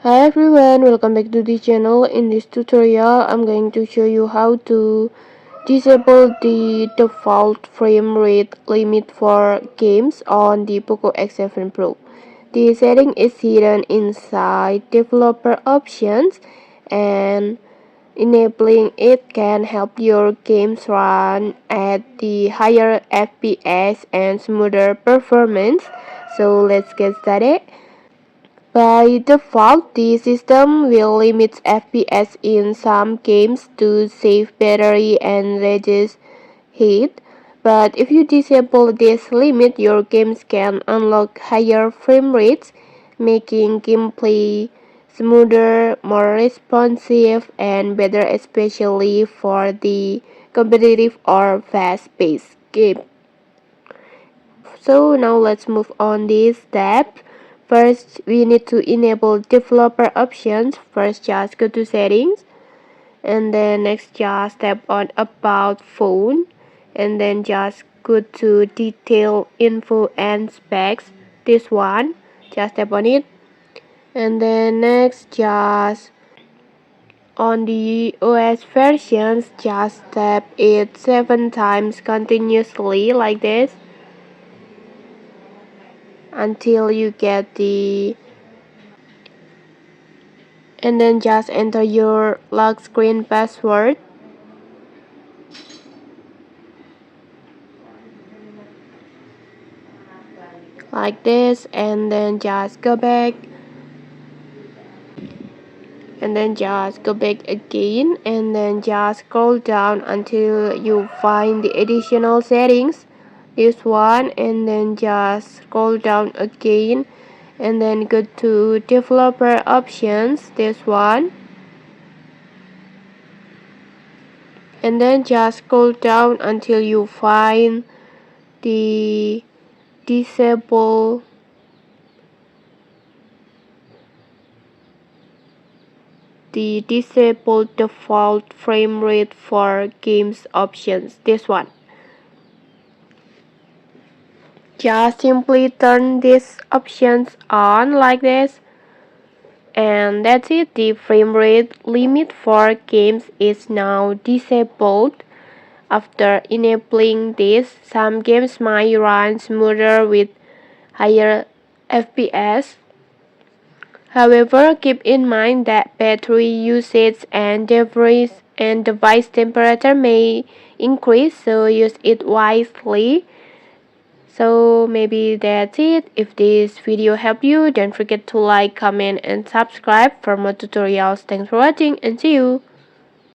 Hi everyone, welcome back to the channel. In this tutorial, I'm going to show you how to disable the default frame rate limit for games on the POCO X7 Pro. The setting is hidden inside developer options, and enabling it can help your games run at the higher FPS and smoother performance. So let's get started. By default, the system will limit FPS in some games to save battery and reduce heat. But if you disable this limit, your games can unlock higher frame rates, making gameplay smoother, more responsive, and better, especially for the competitive or fast-paced game. So now let's move on this step. First, we need to enable developer options. First, just go to settings, and then next just tap on about phone, and then just go to detail info and specs. This one, just tap on it, and then next just on the OS versions, just tap it 7 times continuously like this until you get the, and then just enter your lock screen password like this, and then just go back, and then just go back again, and then just scroll down until you find the additional settings, this one, and then just scroll down again, and then go to developer options, this one, and then just scroll down until you find the disable default frame rate for games options, this one. Just simply turn these options on like this, and that's it. The frame rate limit for games is now disabled. After enabling this, some games might run smoother with higher FPS. However, keep in mind that battery usage and device temperature may increase, so use it wisely. So maybe that's it. If this video helped you, don't forget to like, comment, and subscribe for more tutorials. Thanks for watching, and see you.